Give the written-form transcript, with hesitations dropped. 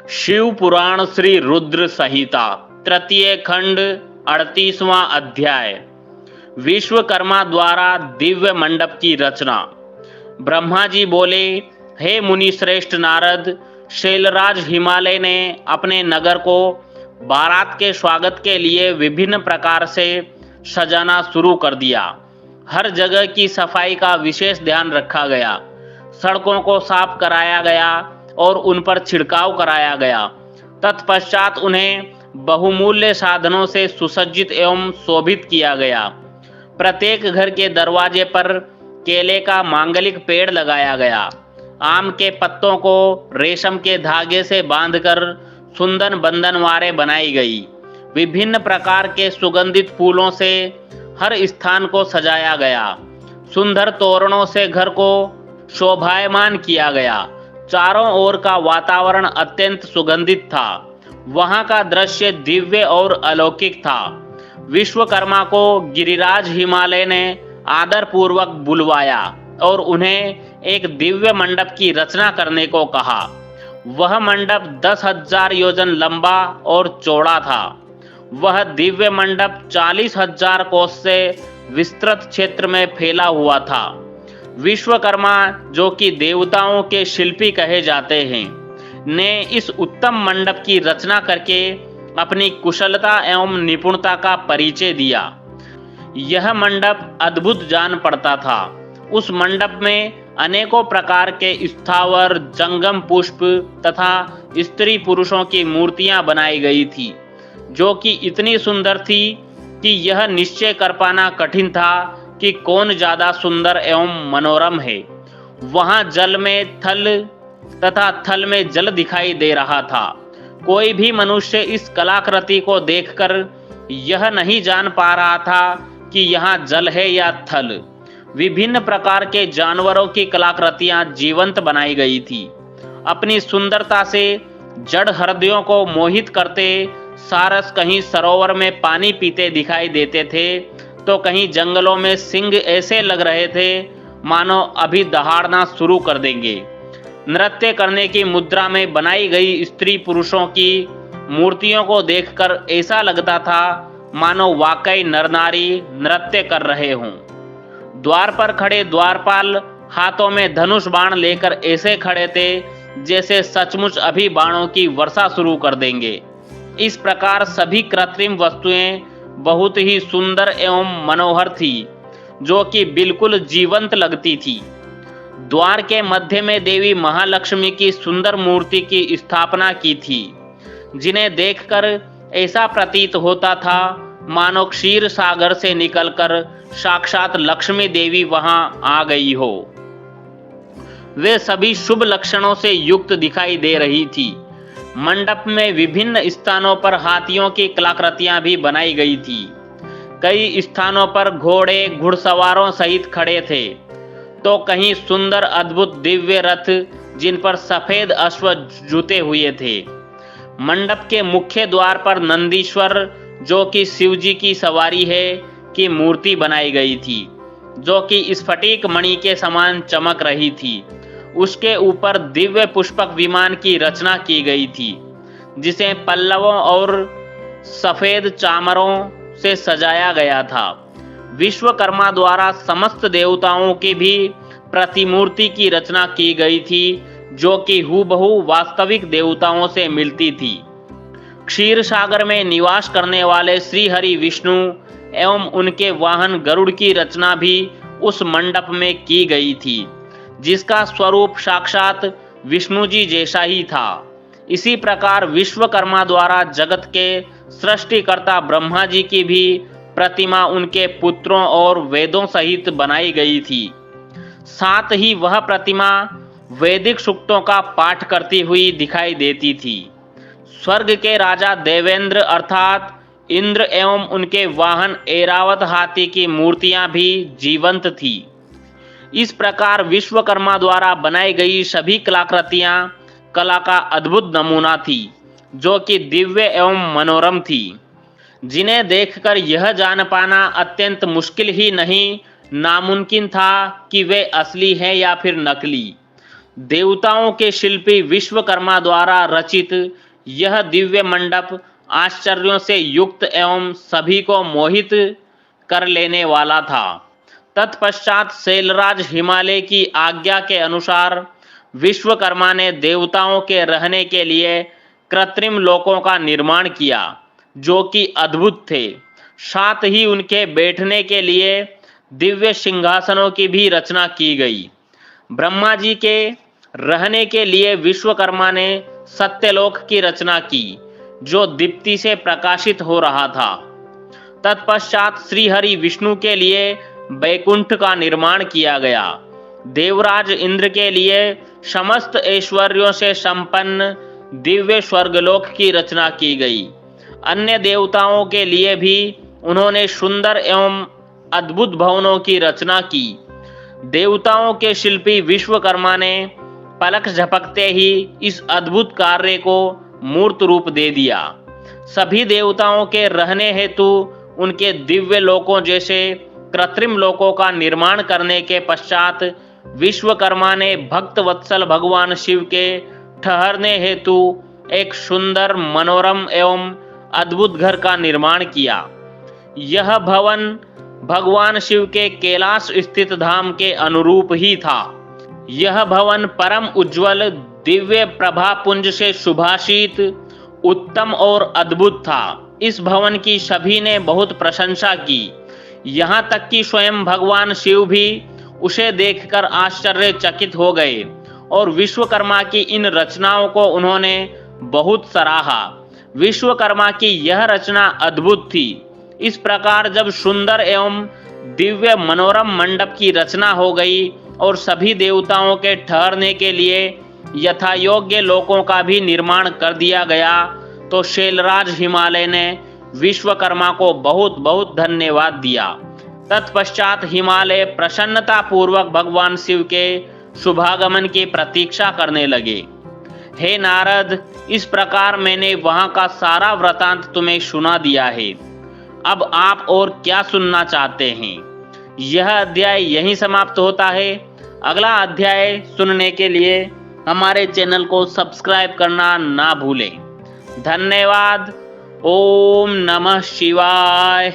शिव पुराण श्री रुद्र संहिता तृतीय खंड 38वां अध्याय। विश्वकर्मा द्वारा दिव्य मंडप की रचना। ब्रह्मा जी बोले, हे मुनि श्रेष्ठ नारद, शैलराज हिमालय ने अपने नगर को बारात के स्वागत के लिए विभिन्न प्रकार से सजाना शुरू कर दिया। हर जगह की सफाई का विशेष ध्यान रखा गया, सड़कों को साफ कराया गया और उन पर छिड़काव कराया गया। तत्पश्चात उन्हें बहुमूल्य साधनों से सुसज्जित एवं शोभित किया गया। प्रत्येक घर के दरवाजे पर केले का मांगलिक पेड़ लगाया गया। आम के पत्तों को रेशम के धागे से बांधकर सुंदर बंधनवारें बनाई गई। विभिन्न प्रकार के सुगंधित फूलों से हर स्थान को सजाया गया। सुंदर तोरणों से घर को शोभायमान किया गया। चारों ओर का वातावरण अत्यंत सुगंधित था। वहां का दृश्य दिव्य और अलौकिक था। विश्वकर्मा को गिरिराज हिमालय ने आदर पूर्वक बुलवाया और उन्हें एक दिव्य मंडप की रचना करने को कहा। वह मंडप 10,000 योजन लंबा और चौड़ा था। वह दिव्य मंडप 40,000 कोस से विस्तृत क्षेत्र में फैला हुआ था। विश्वकर्मा, जो कि देवताओं के शिल्पी कहे जाते हैं, ने इस उत्तम मंडप की रचना करके अपनी कुशलता एवं निपुणता का परिचय दिया। यह मंडप अद्भुत जान पड़ता था। उस मंडप में अनेकों प्रकार के स्थावर, जंगम पुष्प तथा स्त्री पुरुषों की मूर्तियां बनाई गई थी, जो कि इतनी सुंदर थी कि यह निश्चय कर पाना कठिन था कि कौन ज्यादा सुंदर एवं मनोरम है। वहां जल में थल तथा थल में जल दिखाई दे रहा था। कोई भी मनुष्य इस कलाकृति को देखकर यह नहीं जान पा रहा था कि यहाँ जल है या थल। विभिन्न प्रकार के जानवरों की कलाकृतियां जीवंत बनाई गई थी। अपनी सुंदरता से जड़ हृदयों को मोहित करते सारस कहीं सरोवर में पानी पीते दिखाई देते थे, तो कहीं जंगलों में सिंह ऐसे लग रहे थे मानो अभी दहाड़ना शुरू कर देंगे। नृत्य करने की मुद्रा में बनाई गई स्त्री पुरुषों की मूर्तियों को देखकर ऐसा लगता था मानो वाकई नर नारी नृत्य कर रहे हों। द्वार पर खड़े द्वारपाल हाथों में धनुष बाण लेकर ऐसे खड़े थे जैसे सचमुच अभी बाणों की वर्षा शुरू कर देंगे। इस प्रकार सभी कृत्रिम वस्तुएं बहुत ही सुंदर एवं मनोहर थी, जो कि बिल्कुल जीवंत लगती थी। द्वार के मध्य में देवी महालक्ष्मी की सुंदर मूर्ति की स्थापना की थी, जिन्हें देखकर ऐसा प्रतीत होता था मानो क्षीर सागर से निकलकर साक्षात लक्ष्मी देवी वहां आ गई हो। वे सभी शुभ लक्षणों से युक्त दिखाई दे रही थी। मंडप में विभिन्न स्थानों पर हाथियों की कलाकृतियां भी बनाई गई थी। कई स्थानों पर घोड़े घुड़सवारों सहित खड़े थे, तो कहीं सुंदर अद्भुत दिव्य रथ जिन पर सफेद अश्व जुते हुए थे। मंडप के मुख्य द्वार पर नंदीश्वर, जो कि शिव जी की सवारी है, की मूर्ति बनाई गई थी, जो कि स्फटिक मणि के समान चमक रही थी। उसके ऊपर दिव्य पुष्पक विमान की रचना की गई थी, जिसे पल्लवों और सफेद चामरों से सजाया गया था। विश्वकर्मा द्वारा समस्त देवताओं की भी प्रतिमूर्ति की रचना की गई थी, जो कि हूबहू वास्तविक देवताओं से मिलती थी। क्षीर सागर में निवास करने वाले श्री हरि विष्णु एवं उनके वाहन गरुड़ की रचना भी उस मंडप में की गई थी, जिसका स्वरूप साक्षात विष्णु जी जैसा ही था। इसी प्रकार विश्वकर्मा द्वारा जगत के सृष्टिकर्ता ब्रह्मा जी की भी प्रतिमा उनके पुत्रों और वेदों सहित बनाई गई थी। साथ ही वह प्रतिमा वैदिक सूक्तों का पाठ करती हुई दिखाई देती थी। स्वर्ग के राजा देवेंद्र अर्थात इंद्र एवं उनके वाहन ऐरावत हाथी की मूर्तियां भी जीवंत थी। इस प्रकार विश्वकर्मा द्वारा बनाई गई सभी कलाकृतियां कला का अद्भुत नमूना थी, जो कि दिव्य एवं मनोरम थी, जिन्हें देखकर यह जान पाना अत्यंत मुश्किल ही नहीं नामुमकिन था कि वे असली हैं या फिर नकली। देवताओं के शिल्पी विश्वकर्मा द्वारा रचित यह दिव्य मंडप आश्चर्यों से युक्त एवं सभी को मोहित कर लेने वाला था। तत्पश्चात शैलराज हिमालय की आज्ञा के अनुसार विश्वकर्मा ने देवताओं के रहने के लिए कृत्रिम लोकों का निर्माण किया, जो कि अद्भुत थे। साथ ही उनके बैठने के लिए दिव्य सिंहासनों की भी रचना की गई। ब्रह्मा जी के रहने के लिए विश्वकर्मा ने सत्यलोक की रचना की, जो दीप्ति से प्रकाशित हो रहा था। तत्पश्चात श्रीहरि विष्णु के लिए वैकुंठ का निर्माण किया गया। देवराज इंद्र के लिए समस्त ऐश्वर्यों से संपन्न दिव्य स्वर्गलोक की रचना की गई। अन्य देवताओं के लिए भी उन्होंने सुंदर एवं अद्भुत भवनों की रचना की। देवताओं के शिल्पी विश्वकर्मा ने पलक झपकते ही इस अद्भुत कार्य को मूर्त रूप दे दिया। सभी देवताओं के रहने हेतु उनके दिव्य लोकों जैसे कृत्रिम लोकों का निर्माण करने के पश्चात विश्वकर्मा ने भक्त वत्सल भगवान शिव के ठहरने हेतु एक सुंदर, मनोरम एवं अद्भुत घर का निर्माण किया। यह भवन भगवान शिव के कैलाश स्थित धाम के अनुरूप ही था। यह भवन परम उज्जवल दिव्य प्रभा पुंज से सुभाषित, उत्तम और अद्भुत था। इस भवन की सभी ने बहुत प्रशंसा की। यहाँ तक कि स्वयं भगवान शिव भी उसे देखकर आश्चर्यचकित हो गए और विश्वकर्मा की इन रचनाओं को उन्होंने बहुत सराहा। विश्वकर्मा की यह रचना अद्भुत थी। इस प्रकार जब सुंदर एवं दिव्य मनोरम मंडप की रचना हो गई और सभी देवताओं के ठहरने के लिए यथायोग्य लोकों का भी निर्माण कर दिया गया, तो शैलराज हिमालय ने विश्वकर्मा को बहुत बहुत धन्यवाद दिया। तत्पश्चात हिमालय प्रसन्नता पूर्वक भगवान शिव के शुभागमन की प्रतीक्षा करने लगे। हे नारद, इस प्रकार मैंने वहां का सारा वृतांत तुम्हें सुना दिया है। अब आप और क्या सुनना चाहते हैं? यह अध्याय यहीं समाप्त होता है। अगला अध्याय सुनने के लिए हमारे चैनल को सब्सक्राइब करना ना भूलें। धन्यवाद। ओम नमः शिवाय।